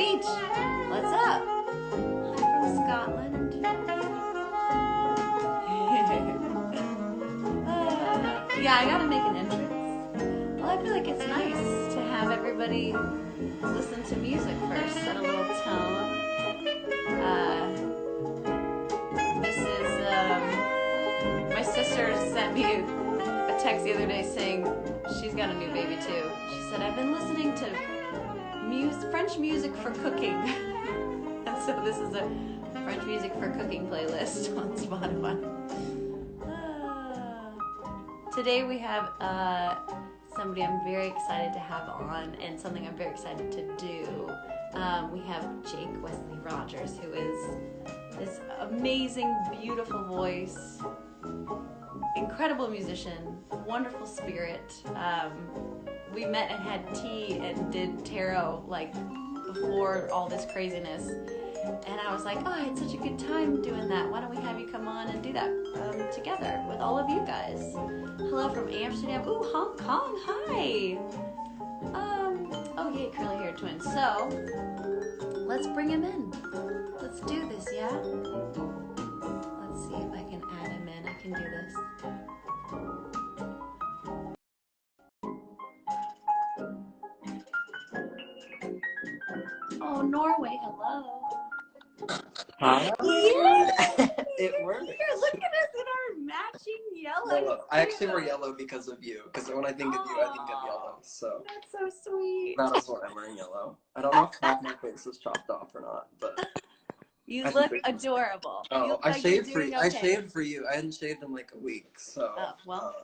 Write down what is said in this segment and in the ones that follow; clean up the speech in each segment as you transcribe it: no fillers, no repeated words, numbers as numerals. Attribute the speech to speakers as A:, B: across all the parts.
A: Beach, what's up? I'm from Scotland. Yeah, I gotta make an entrance. Well, I feel like it's nice to have everybody listen to music first, set a little tone. This is, my sister sent me a text the other day saying she's got a new baby too. She said, I've been listening to French music for cooking. And so this is a French music for cooking playlist on Spotify. Today we have somebody I'm very excited to have on, and something I'm very excited to do. We have Wesley Rogers, who is this amazing, beautiful voice, incredible musician, wonderful spirit. We met and had tea and did tarot like before all this craziness, and I was like, oh, I had such a good time doing that. Why don't we have you come on and do that together with all of you guys? Hello from Amsterdam. Ooh, Hong Kong. Hi. Oh yay, curly haired twins. So let's bring him in. Let's do this, yeah? Let's see if I can add him in. I can do this. Oh, Norway, hello.
B: Hi.
A: Yes!
B: It works.
A: Here, look at us in our matching yellow.
B: I actually wear yellow because of you. Because when I think of you, I think of yellow. So
A: that's so sweet.
B: that is why I'm wearing yellow. I don't know if half my face is chopped off or not, but
A: you look adorable.
B: Oh,
A: you look
B: I
A: like
B: shaved for you.
A: Okay.
B: I shaved for you. I hadn't shaved in like a week, so
A: well,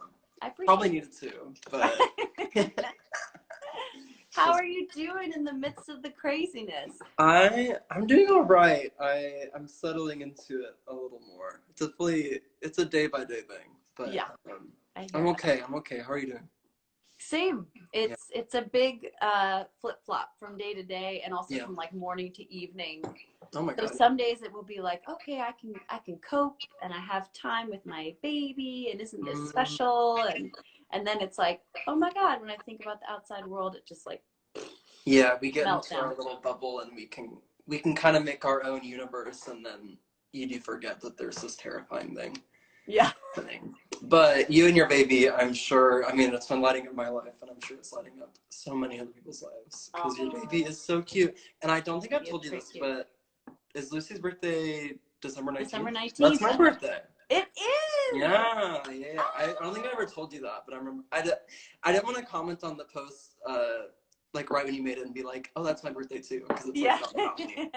A: I
B: probably needed to. But
A: how are you doing in the midst of the craziness?
B: I'm doing all right. I'm settling into it a little more. It's a day by day thing, but
A: yeah,
B: I'm okay. I'm okay. How are you doing?
A: Same. It's a big flip flop from day to day, and also from like morning to evening.
B: Oh my God.
A: So some days it will be like, okay, I can cope, and I have time with my baby, and isn't this special? And then it's like, oh my God, when I think about the outside world, it just like
B: we get into our little bubble, and we can kind of make our own universe, and then you do forget that there's this terrifying thing.
A: Yeah.
B: Happening. But you and your baby, I'm sure, I mean, it's been lighting up my life, and I'm sure it's lighting up so many other people's lives, because your baby is so cute. And I don't think I've told you this, but is Lucy's birthday December 19th?
A: December 19th.
B: That's my birthday.
A: It is!
B: Yeah. I don't think I ever told you that, but I remember, I didn't want to comment on the post, like right when you made it and be like, oh, that's my birthday too, because it's like not about me.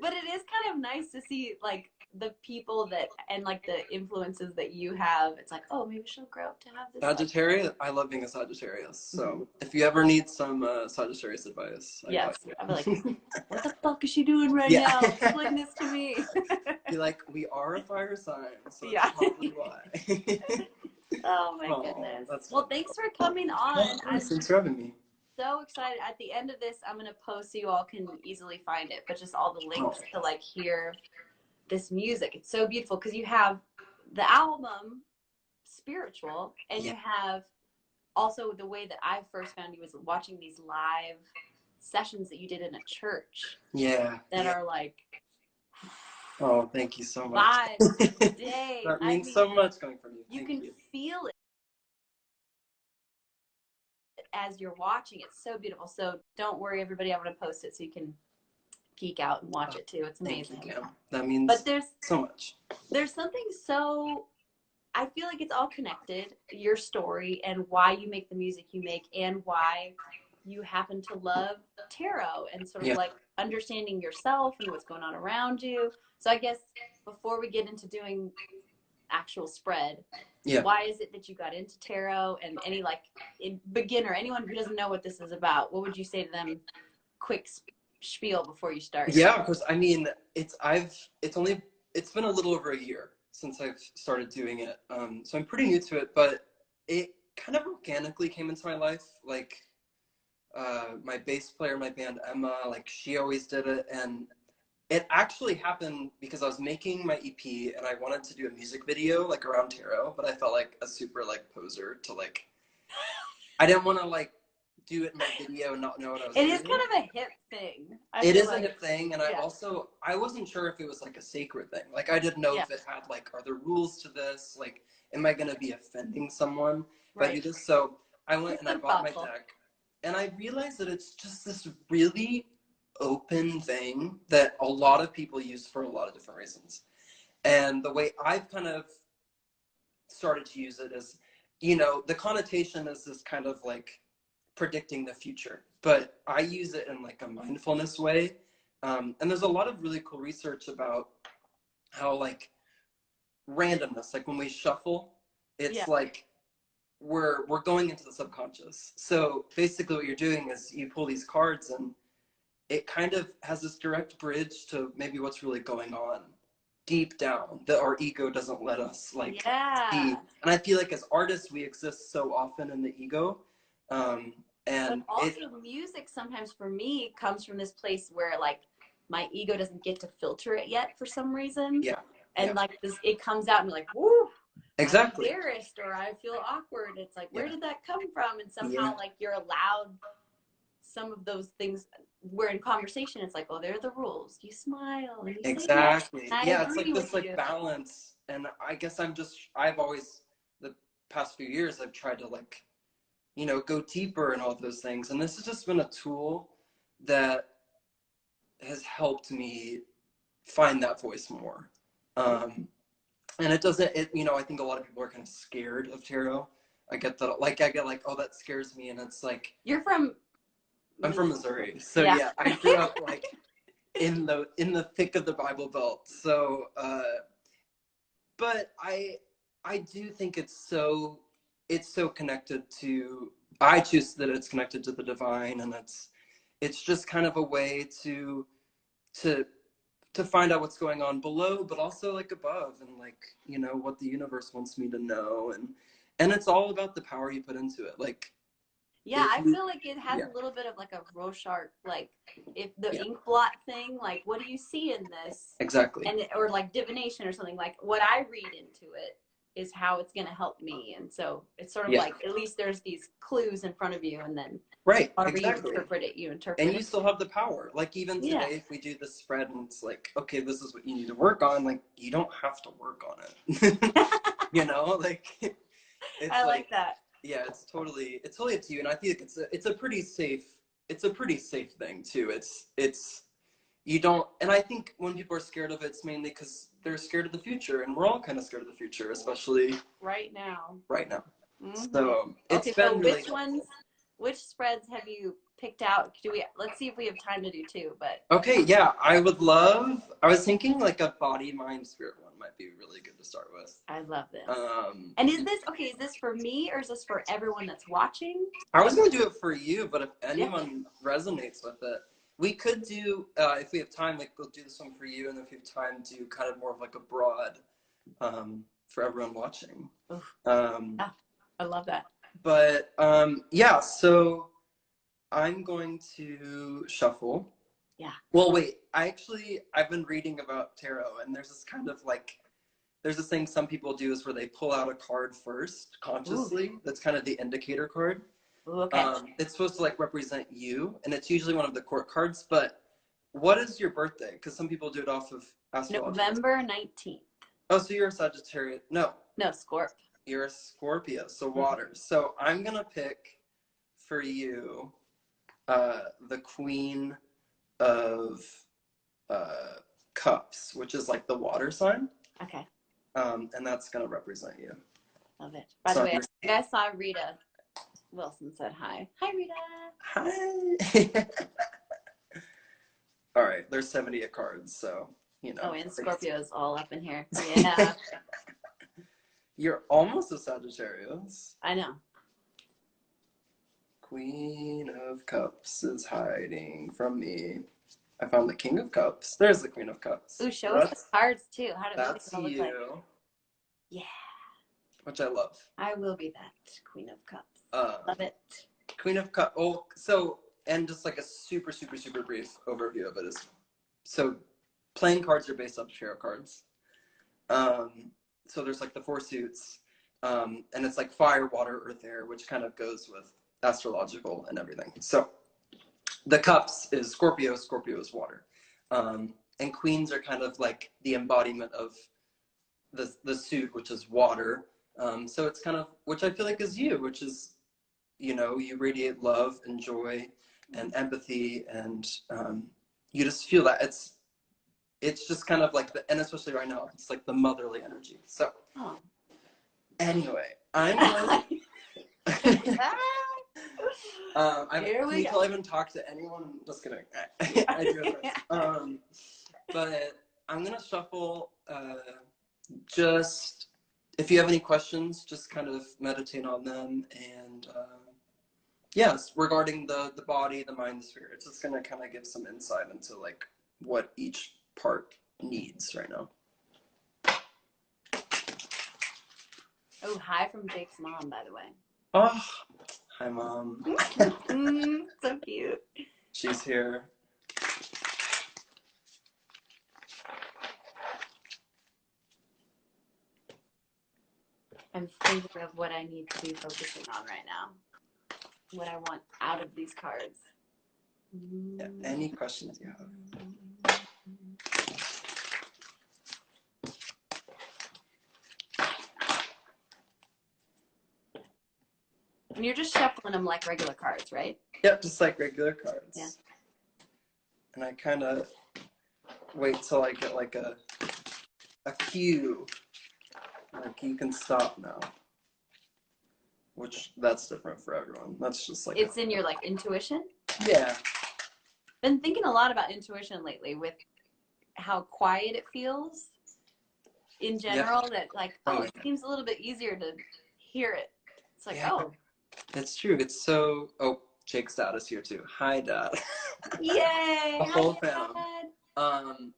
A: But it is kind of nice to see like the people that, and like the influences that you have. It's like, oh, maybe she'll grow up to have this.
B: Sagittarius, I love being a Sagittarius. So if you ever need some Sagittarius advice,
A: yes, I'll be like, what the fuck is she doing right now? Explain this to me.
B: Be like, we are a fire sign, so
A: yeah.
B: that's probably why.
A: Oh my goodness. Well, thanks for coming on.
B: Thanks for having me.
A: So excited. At the end of this, I'm gonna post so you all can easily find it, but just all the links to like hear this music. It's so beautiful because you have the album Spiritual, and you have also the way that I first found you was watching these live sessions that you did in a church. That are like,
B: oh, thank you so much.
A: Live today.
B: That means so much coming from you.
A: You can feel it as you're watching. It's so beautiful. So don't worry, everybody. I'm going to post it so you can geek out and watch it too. It's amazing.
B: Thank you, that means so much. There's
A: something so, I feel like it's all connected, your story and why you make the music you make, and why you happen to love tarot and sort of like understanding yourself and what's going on around you. So I guess before we get into doing actual spread, why is it that you got into tarot? And any like beginner, anyone who doesn't know what this is about, what would you say to them? Quick spiel before you start.
B: Yeah, of course. I mean, it's been a little over a year since I've started doing it, so I'm pretty new to it, but it kind of organically came into my life. Like my bass player in my band, Emma, like she always did it, and it actually happened because I was making my EP and I wanted to do a music video like around tarot, but I felt like a super like poser to like, I didn't want to like do it in my video and not know what I was
A: It
B: doing.
A: is kind of a hip thing.
B: It is a hip thing, and
A: yeah.
B: I wasn't sure if it was like a sacred thing. Like, I didn't know
A: Yeah.
B: if it had like, are there rules to this? Like, am I gonna be offending someone if I do
A: Right.
B: this? So I went
A: It's
B: and I
A: been
B: bought
A: thoughtful.
B: my deck, and I realized that it's just this really open thing that a lot of people use for a lot of different reasons. And the way I've kind of started to use it is, you know, the connotation is this kind of like predicting the future, but I use it in like a mindfulness way. And there's a lot of really cool research about how like randomness, like when we shuffle, it's
A: Yeah.
B: like we're going into the subconscious. So basically what you're doing is you pull these cards, and it kind of has this direct bridge to maybe what's really going on deep down that our ego doesn't let us like see. And I feel like as artists we exist so often in the ego, and
A: but also music sometimes for me comes from this place where like my ego doesn't get to filter it yet for some reason.
B: Yeah.
A: And like this, it comes out and you're like, whoo,
B: exactly.
A: I'm embarrassed or I feel awkward. It's like, where did that come from? And somehow
B: Yeah.
A: like you're allowed some of those things where in conversation it's like, oh, they're the rules. You smile and you
B: Exactly.
A: say yes.
B: Yeah, it's like
A: Agree
B: this
A: with
B: like
A: you.
B: balance. And I guess I've always, the past few years, I've tried to like, you know, go deeper in all those things. And this has just been a tool that has helped me find that voice more. And it doesn't, you know, I think a lot of people are kind of scared of tarot. I get, oh, that scares me. And it's like,
A: You're from
B: I'm from Missouri. So yeah, I grew up like in the thick of the Bible Belt. So, but I do think it's so connected to, I choose that it's connected to the divine, and it's just kind of a way to find out what's going on below, but also like above, and like, you know, what the universe wants me to know. And it's all about the power you put into it. Like,
A: yeah, I feel like it has a little bit of like a Rorschach, like if the ink blot thing, like what do you see in this?
B: Exactly.
A: And or like divination or something, like what I read into it is how it's going to help me. And so it's sort of like, at least there's these clues in front of you, and then however you interpret it, you interpret
B: and you still have the power. Like even today, if we do this spread and it's like, okay, this is what you need to work on, like you don't have to work on it. You know, like it's
A: I like that.
B: Yeah, it's totally up to you. And I think it's a pretty safe thing too. It's you don't, and I think when people are scared of it, it's mainly because they're scared of the future, and we're all kind of scared of the future, especially
A: right now.
B: Mm-hmm. So it's been
A: so
B: really
A: which spreads have you picked out? Let's see if we have time to do two, but
B: okay, yeah, I was thinking like a body, mind, spirit one might be really good to start with.
A: I love this. And is this for me or is this for everyone that's watching?
B: I was going to do it for you, but if anyone resonates with it, we could do, if we have time, like we'll do this one for you, and if we have time, do kind of more of like a broad for everyone watching.
A: Yeah, I love that.
B: But yeah, so I'm going to shuffle.
A: Yeah.
B: Well, wait, I've been reading about tarot, and there's this kind of like, there's this thing some people do is where they pull out a card first consciously. Ooh. That's kind of the indicator card.
A: Ooh, okay.
B: It's supposed to like represent you, and it's usually one of the court cards. But what is your birthday? Because some people do it off of astrology.
A: November 19th.
B: Oh, so you're a Sagittarius? No,
A: Scorp.
B: You're a Scorpio, so water. So I'm gonna pick for you the Queen of Cups, which is like the water sign.
A: Okay.
B: And that's gonna represent you.
A: Love it. By the way, I think I saw Rita Wilson said hi. Hi, Rita.
B: Hi. All right, there's 78 cards, so you know.
A: Oh, and Scorpio is all up in here. Yeah.
B: You're almost a Sagittarius.
A: I know.
B: Queen of Cups is hiding from me. I found the King of Cups. There's the Queen of Cups.
A: Ooh, show us the cards too.
B: That's
A: look
B: you.
A: Like? Yeah.
B: Which I love.
A: I will be that Queen of Cups. Love it.
B: Queen of Cups. Oh, so, and just like a super, super, super brief overview of it is, so playing cards are based off tarot cards. So there's like the 4 suits, and it's like fire, water, earth, air, which kind of goes with astrological and everything. So the cups is Scorpio. Scorpio is water. And queens are kind of like the embodiment of the suit, which is water. So it's kind of, which I feel like is you, which is, you know, you radiate love and joy and empathy, and you just feel that it's just kind of like and especially right now, it's like the motherly energy. So anyway, I'm going can you tell I haven't talked to anyone? Just kidding. I do it first. But I'm gonna shuffle. Just if you have any questions, just kind of meditate on them, and yes, regarding the body, the mind, the spirit. It's just gonna kind of give some insight into like what each part needs right now.
A: Oh, hi from Jake's mom, by the way.
B: Oh, hi, Mom.
A: So cute.
B: She's here.
A: I'm thinking of what I need to be focusing on right now. What I want out of these cards.
B: Yeah, any questions you have?
A: And you're just shuffling them like regular cards, right?
B: Yep, just like regular cards.
A: Yeah.
B: And I kind of wait till I get like a cue. Like you can stop now. Which that's different for everyone. That's just like
A: it's in your like intuition.
B: Yeah.
A: Been thinking a lot about intuition lately with how quiet it feels in general. Yeah. That like it seems a little bit easier to hear it. It's like
B: It's true. It's so. Oh, Jake's dad is here too. Hi, Dad.
A: Yay!
B: The whole family.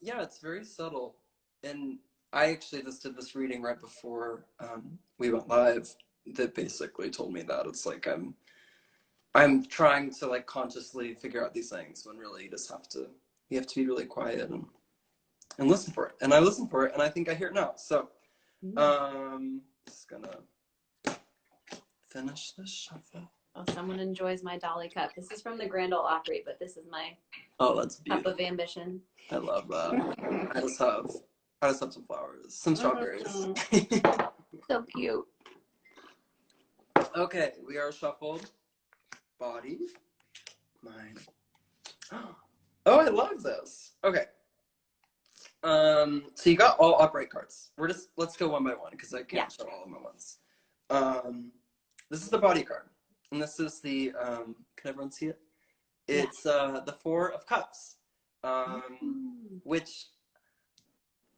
B: Yeah, it's very subtle, and I actually just did this reading right before we went live that basically told me that it's like I'm trying to like consciously figure out these things when really you have to be really quiet and listen for it. And I listen for it, and I think I hear it now. So, just gonna finish this shuffle.
A: Oh, someone enjoys my Dolly cup. This is from the Grand Ole Opry, but this is my
B: that's beautiful.
A: Cup of ambition.
B: I love that. I just have some flowers, some strawberries.
A: So cute.
B: Okay, we are shuffled. Body, mind. Oh, I love this. Okay. So you got all upright cards. Let's go one by one because I can't show all of them at once. This is the body card, and this is the can everyone see it? It's the Four of Cups, which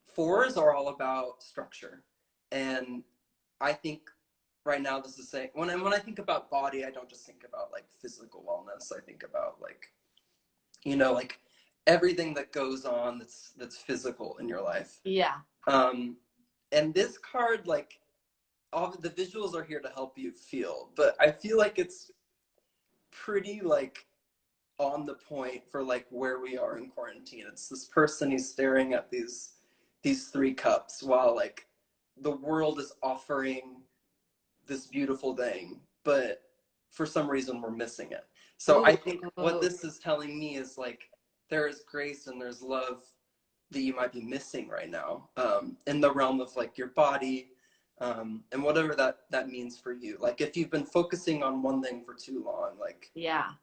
B: fours are all about structure, and I think right now this is saying when I think about body, I don't just think about like physical wellness. I think about like, you know, like everything that goes on that's physical in your life.
A: Yeah.
B: And this card, like, all the visuals are here to help you feel, but I feel like it's pretty like on the point for like where we are in quarantine. It's this person, he's staring at these three cups while like the world is offering this beautiful thing, but for some reason we're missing it. So I think what this is telling me is like there is grace and there's love that you might be missing right now, in the realm of like your body, and whatever that means for you. Like if you've been focusing on one thing for too long, like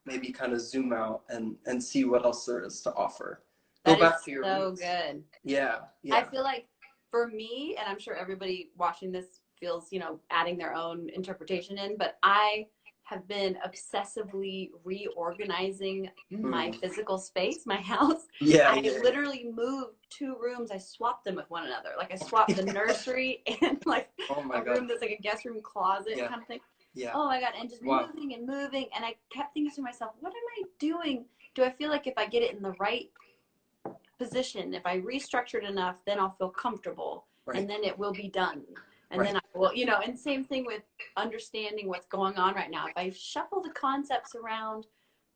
B: maybe kind of zoom out and see what else there is to offer.
A: Go back to your roots. Good.
B: Yeah.
A: I feel like for me, and I'm sure everybody watching this feels, you know, adding their own interpretation in, but I have been obsessively reorganizing my physical space, my house. I literally moved 2 rooms. I swapped them with one another. Like I swapped the nursery and like a room that's like a guest room closet kind of thing. Yeah. Oh my God. And just moving and moving. And I kept thinking to myself, what am I doing? Do I feel like if I get it in the right position, if I restructure it enough, then I'll feel comfortable and then it will be done. And then I will, you know, and same thing with understanding what's going on right now. If I shuffle the concepts around,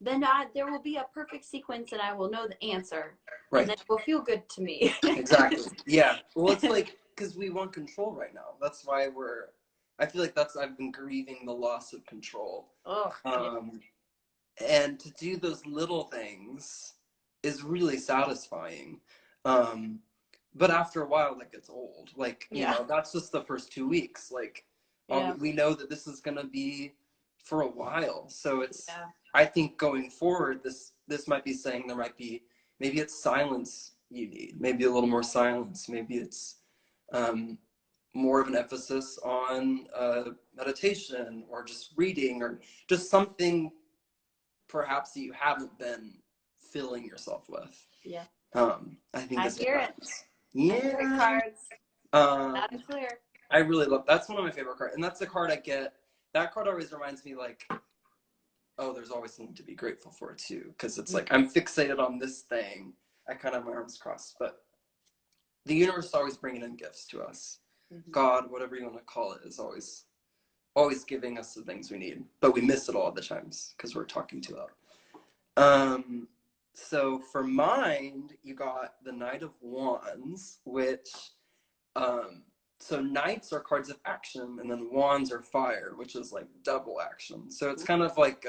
A: then there will be a perfect sequence and I will know the answer. And then it will feel good to me.
B: Exactly. Yeah. Well, it's like, because we want control right now. That's why I feel like I've been grieving the loss of control.
A: Oh, yeah.
B: And to do those little things is really satisfying. Um, but after a while, that gets old. Like,
A: Yeah.
B: that's just the first 2 weeks. Like,
A: Yeah.
B: we know that this is going to be for a while. So
A: Yeah.
B: I think going forward, this might be saying maybe it's silence you need, maybe a little more silence. Maybe it's um, more of an emphasis on meditation or just reading or just something perhaps that you haven't been filling yourself with.
A: Yeah.
B: I think
A: I
B: is
A: hear it. I hear it,
B: yeah.
A: cards.
B: Um,
A: Loud and clear.
B: I really love that's one of my favorite cards, and that's the card I get. That card always reminds me like, oh, there's always something to be grateful for too, because it's like I'm fixated on this thing. I kind of have my arms crossed, but the universe is always bringing in gifts to us.
A: Mm-hmm.
B: God, whatever you want to call it, is always giving us the things we need, but we miss it all the times because we're talking too loud. So for mind, you got the Knight of Wands, which, so knights are cards of action, and then wands are fire, which is like double action. So it's kind of like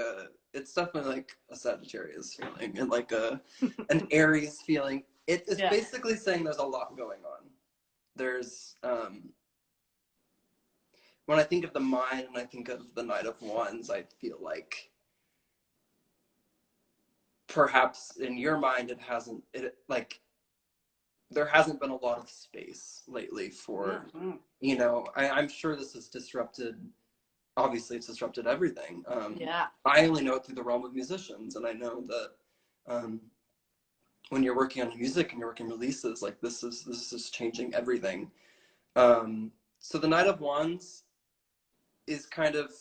B: it's definitely like a Sagittarius feeling and like an Aries feeling. It's basically saying there's a lot going on. There's, when I think of the mind and I think of the Knight of Wands, I feel like perhaps in your mind there hasn't been a lot of space lately for I'm sure this has disrupted, obviously it's disrupted everything. I only know it through the realm of musicians, and I know that when you're working on music and you're working releases, like this is changing everything. So the Knight of Wands is kind of,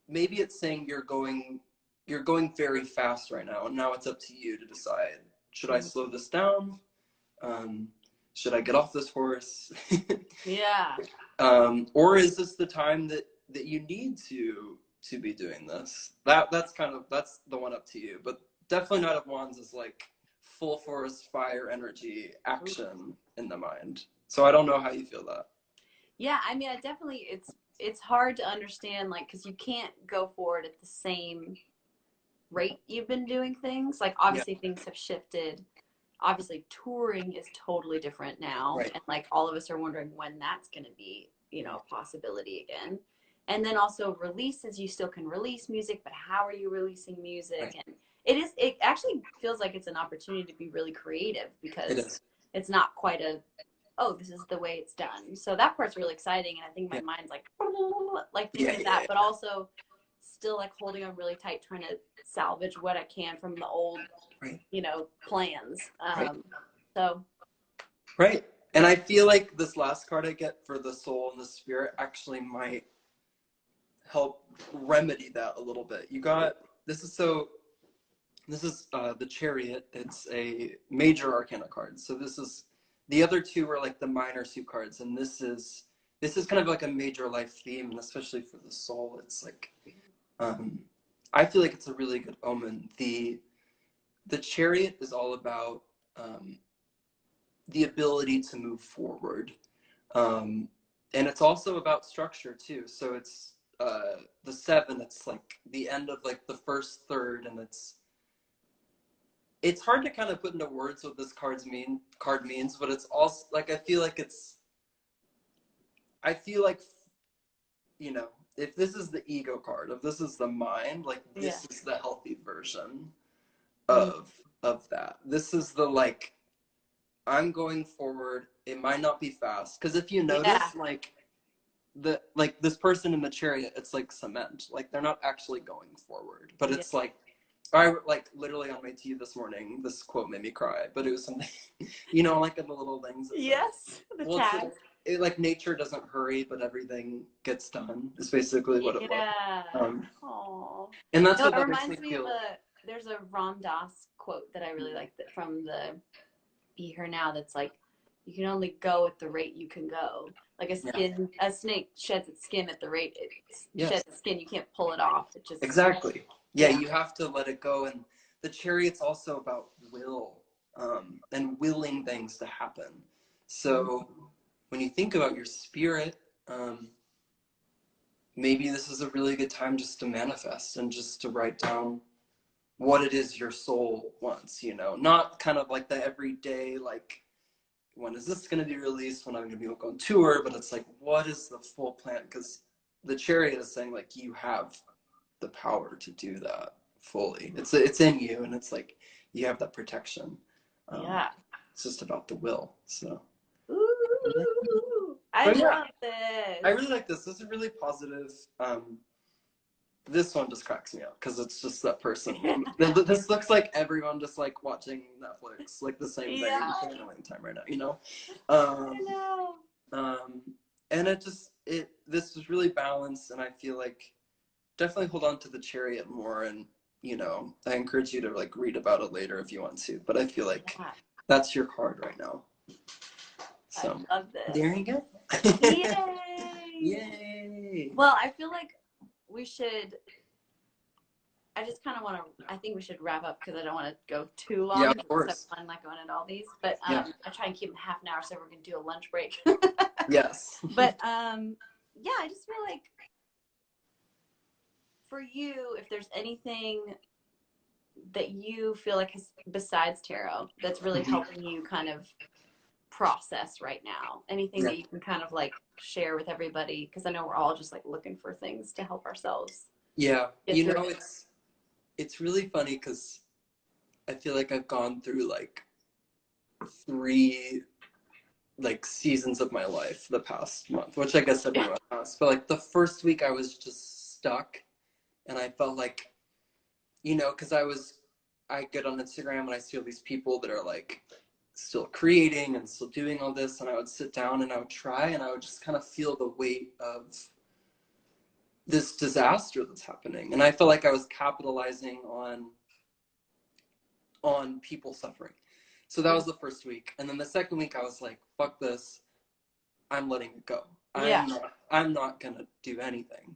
B: maybe it's saying you're going very fast right now, and now it's up to you to decide, should I slow this down? Should I get off this horse? Or is this the time that you need to be doing this? That's the one up to you. But definitely Knight of Wands is like full force fire energy action in the mind. So I don't know how you feel that.
A: Yeah, I mean, it's hard to understand, like, because you can't go forward at the same rate you've been doing things. Like, obviously things have shifted. Obviously touring is totally different now, and like all of us are wondering when that's going to be, a possibility again. And then also releases, you still can release music, but how are you releasing music? And it actually feels like it's an opportunity to be really creative, because it's not quite this is the way it's done. So that part's really exciting, and I think my mind's like thinking that, but also still like holding on really tight, trying to salvage what I can from the old plans. So
B: and I feel like this last card I get for the soul and the spirit actually might help remedy that a little bit. You got this is the Chariot. It's a major arcana card. So this is, the other two are like the minor suit cards, and this is kind of like a major life theme, and especially for the soul, it's like I feel like it's a really good omen. The Chariot is all about the ability to move forward, and it's also about structure too. So it's the 7. It's like the end of like the first third, and it's hard to kind of put into words what this card means, but it's also like I feel like if this is the ego card, if this is the mind, like this is the healthy version of that. This is the like, I'm going forward. It might not be fast, because if you notice, like this person in the Chariot, it's like cement. Like they're not actually going forward, but it's like, I like literally on my tea this morning, this quote made me cry, but it was something, like in the little things.
A: The tag.
B: It like, nature doesn't hurry, but everything gets done. Is basically what it was. And that's what that
A: reminds
B: makes me
A: me
B: feel.
A: of there's a Ram Dass quote that I really like, that from the Be Here Now, that's like, you can only go at the rate you can go. Like a snake sheds its skin at the rate it sheds its skin. You can't pull it off. It just
B: exactly. You have to let it go. And the Chariot's also about will, and willing things to happen. So when you think about your spirit, maybe this is a really good time just to manifest and just to write down what it is your soul wants, you know, not kind of like the everyday, like, when is this going to be released, when I'm going to be on tour, but it's like, what is the full plan? Because the Chariot is saying, like, you have the power to do that fully. It's in you, and it's like, you have that protection.
A: Yeah.
B: It's just about the will, so.
A: Ooh, I love this.
B: I really like this. This is really positive. This one just cracks me up because it's just that person. This looks like everyone just like watching Netflix, like the same thing
A: Yeah.
B: at the same time right now, you know?
A: I know.
B: And this is really balanced, and I feel like definitely hold on to the Chariot more, and, you know, I encourage you to like read about it later if you want to, but I feel like that's your card right now. So,
A: I love this.
B: there you go.
A: Yay!
B: Yay!
A: Well, I feel like we should. I just kind of want to. I think we should wrap up because I don't want to go too long.
B: Yeah, of course.
A: It's so fun, like going at all these, but
B: Yeah.
A: I try and keep them half an hour so we're gonna do a lunch break.
B: Yes.
A: But yeah, I just feel like for you, if there's anything that you feel like besides tarot that's really helping you kind of process right now, anything that you can kind of like share with everybody, because I know we're all just like looking for things to help ourselves.
B: Yeah, you know, it's really funny because I feel like I've gone through like 3 like seasons of my life the past month, which I guess everyone has, but like the first week I was just stuck, and I felt like, you know, because I get on Instagram and I see all these people that are like still creating and still doing all this, and I would sit down and I would try, and I would just kind of feel the weight of this disaster that's happening, and I felt like I was capitalizing on people suffering. So that was the first week, and then the second week I was like, fuck this, I'm letting it go. I'm not gonna do anything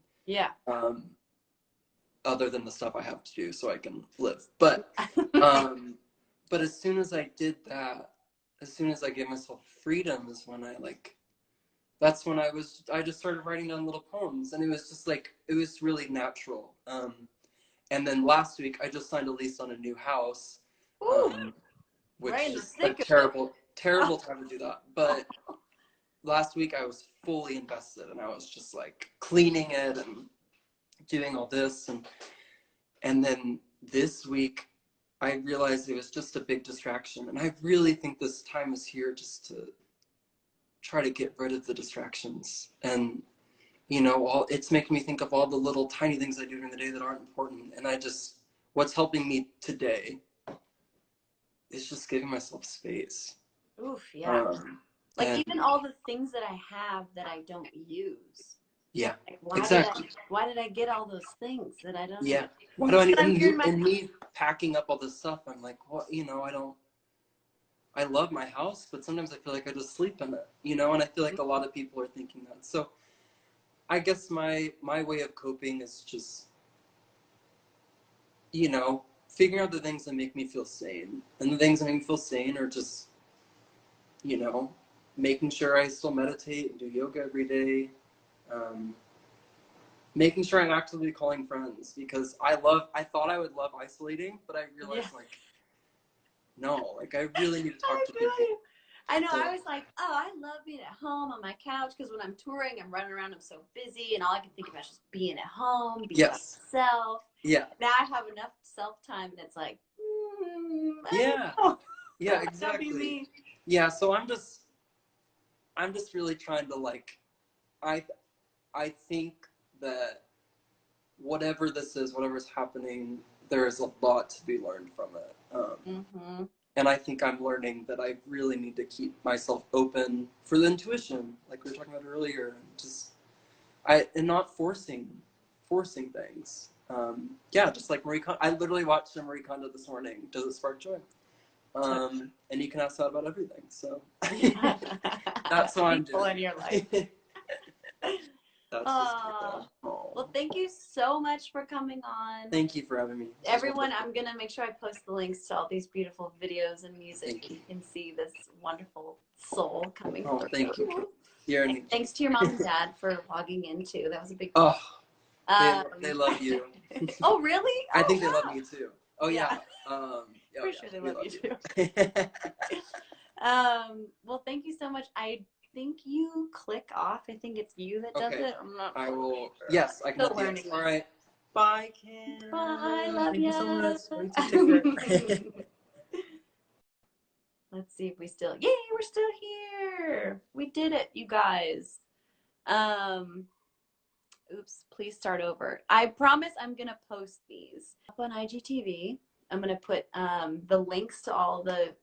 B: other than the stuff I have to do so I can live. But but as soon as I did that, as soon as I gave myself freedom, is when that's when I just started writing down little poems, and it was just like, it was really natural. And then last week I just signed a lease on a new house, which is a terrible time to do that. But last week I was fully invested, and I was just like cleaning it and doing all this, and then this week I realized it was just a big distraction, and I really think this time is here just to try to get rid of the distractions. And, you know, it's making me think of all the little tiny things I do during the day that aren't important, and what's helping me today is just giving myself space.
A: Oof, yeah. Like, even all the things that I have that I don't use.
B: Yeah,
A: like,
B: exactly.
A: Why did I get all those things that I don't?
B: Yeah. Why do I need? And me packing up all this stuff, I'm like, what? You know, I love my house, but sometimes I feel like I just sleep in it. You know, and I feel like a lot of people are thinking that. So, I guess my way of coping is just, you know, figuring out the things that make me feel sane, and the things that make me feel sane are just, you know, making sure I still meditate and do yoga every day. Making sure I'm actively calling friends, because I thought I would love isolating, but I realized like, no, like I really need to talk to people.
A: I know, I was like, oh, I love being at home on my couch, because when I'm touring, I'm running around, I'm so busy, and all I can think about is just being at home, being by myself.
B: Yeah.
A: Now I have enough self-time that's like,
B: yeah, exactly. Yeah, so I'm just really trying to like, I think that whatever this is, whatever's happening, there is a lot to be learned from it. And I think I'm learning that I really need to keep myself open for the intuition, like we were talking about earlier, and not forcing things. Just like Marie Kondo. I literally watched a Marie Kondo this morning. Does it spark joy? And you can ask that about everything. So that's what I'm doing.
A: In your life.
B: That's just
A: well, thank you so much for coming on.
B: Thank you for having me.
A: Everyone, I'm going to make sure I post the links to all these beautiful videos and music. You can see this wonderful soul coming through.
B: Thank you. You're an
A: Thanks to your mom and dad for logging in too. That was a big
B: Oh,
A: um,
B: they love you.
A: Oh, really?
B: I
A: Oh,
B: think they
A: wow.
B: love me too. Oh
A: Yeah.
B: yeah. Oh,
A: For
B: yeah,
A: sure they
B: we
A: love you too.
B: you.
A: Well, thank you so much. I think you click off. I think it's you that does
B: Okay.
A: it. I'm not
B: I will.
A: sure.
B: Yes, I can
A: Still
B: hit the
A: learning.
B: All right. Bye, Kim.
A: Bye, love
B: Thank you
A: ya.
B: so much. You too. Take care.
A: Let's see if we still, yay, we're still here. We did it, you guys. Um, Oops, please start over. I promise I'm gonna post these up on IGTV. I'm gonna put the links to all the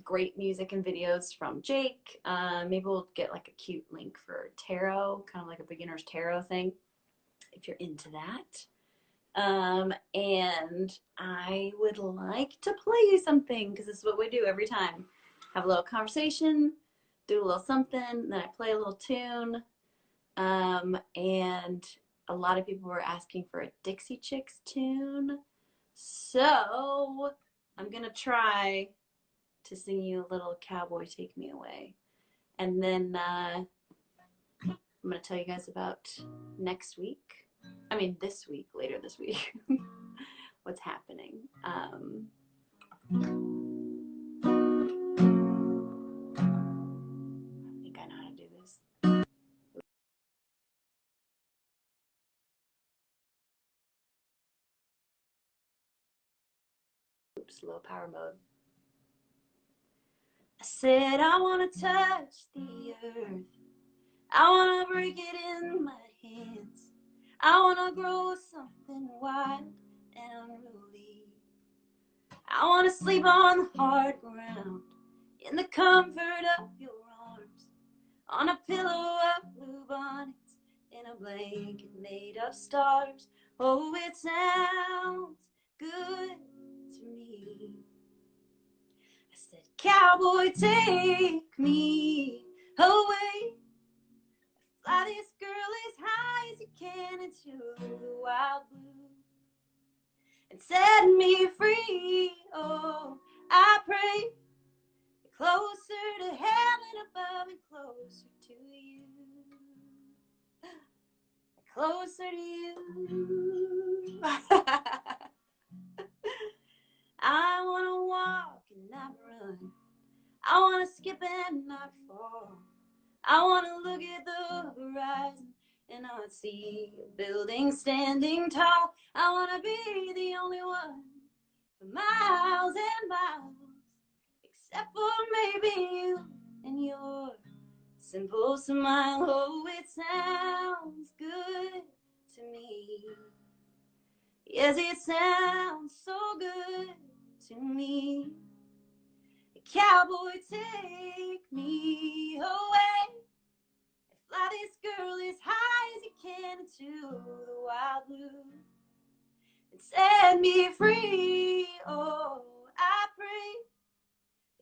A: great music and videos from Jake. Maybe we'll get like a cute link for tarot, kind of like a beginner's tarot thing, if you're into that. And I would like to play you something because this is what we do every time. Have a little conversation, do a little something, then I play a little tune. And a lot of people were asking for a Dixie Chicks tune. So I'm going to try to sing you a little Cowboy Take Me Away. And then I'm going to tell you guys about next week. I mean, this week, later this week, what's happening. I think I know how to do this. Oops, low power mode. I said I want to touch the earth. I want to break it in my hands. I want to grow something wild and unruly. I want to sleep on the hard ground in the comfort of your arms, on a pillow of blue bonnets, in a blanket made of stars. Oh, it sounds good to me. I said, cowboy, take me away. Fly this girl as high as you can into the wild blue and set me free. Oh, I pray closer to heaven above and closer to you. Closer to you. I want to walk and not run. I want to skip and not fall. I want to look at the horizon and not see a building standing tall. I want to be the only one for miles and miles, except for maybe you and your simple smile. Oh, it sounds good to me. Yes, it sounds so good to me. Cowboy, take me away. Fly this girl as high as you can into the wild blue and set me free. Oh, I pray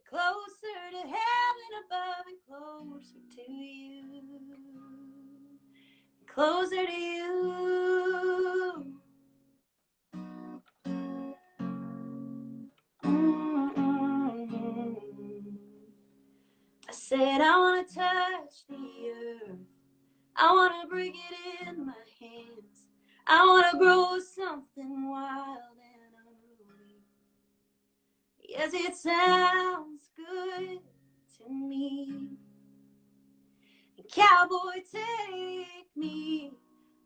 A: closer to heaven above and closer to you. Closer to you. I said I want to touch the earth. I want to break it in my hands. I want to grow something wild and unruly. Yes, it sounds good to me. And cowboy, take me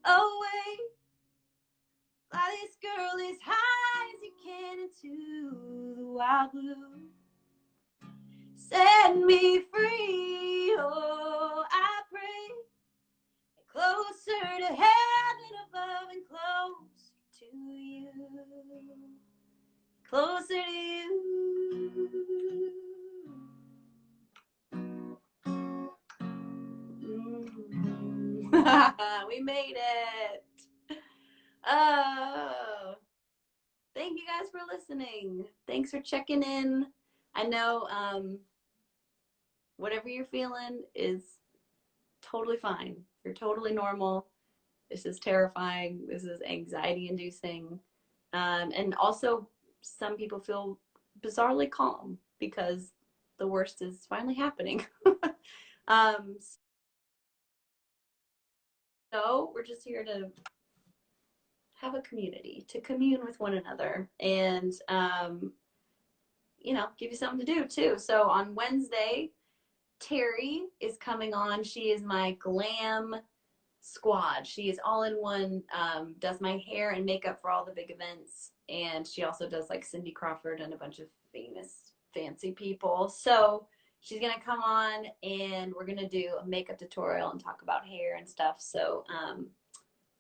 A: away. Fly this girl as high as you can into the wild blue. Set me free, oh, I pray. Closer to heaven above and closer to you. Closer to you. We made it. Oh, thank you guys for listening. Thanks for checking in. I know whatever you're feeling is totally fine. You're totally normal. This is terrifying. This is anxiety inducing. And also, some people feel bizarrely calm because the worst is finally happening. So we're just here to have a community, to commune with one another, and give you something to do too. So on Wednesday, Terry is coming on. She is my glam squad. She is all in one, does my hair and makeup for all the big events. And she also does like Cindy Crawford and a bunch of famous, fancy people. So she's going to come on and we're going to do a makeup tutorial and talk about hair and stuff. So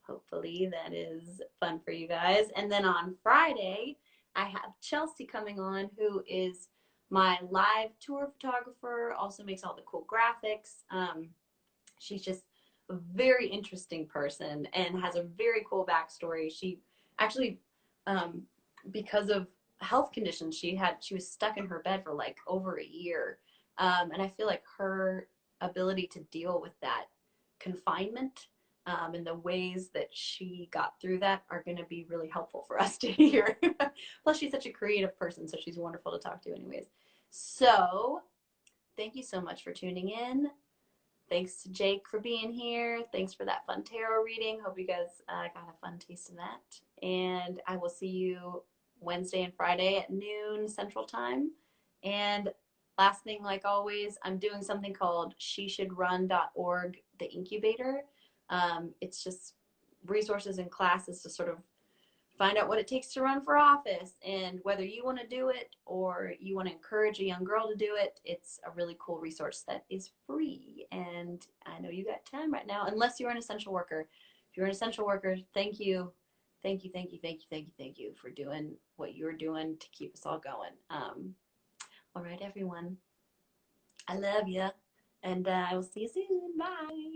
A: hopefully that is fun for you guys. And then on Friday, I have Chelsea coming on, who is my live tour photographer, also makes all the cool graphics. She's just a very interesting person and has a very cool backstory. She actually, because of health conditions she was stuck in her bed for like over a year. And I feel like her ability to deal with that confinement and the ways that she got through that are going to be really helpful for us to hear. Plus, she's such a creative person, so she's wonderful to talk to anyways. So thank you so much for tuning in. Thanks to Jake for being here. Thanks for that fun tarot reading. Hope you guys got a fun taste of that. And I will see you Wednesday and Friday at noon Central Time. And last thing, like always, I'm doing something called sheshouldrun.org, the incubator. It's just resources and classes to sort of find out what it takes to run for office, and whether you want to do it or you want to encourage a young girl to do it. It's a really cool resource that is free, and I know you got time right now, unless you're an essential worker. If you're an essential worker, thank you for doing what you're doing to keep us all going. All right, everyone, I love you, and I will see you soon. Bye.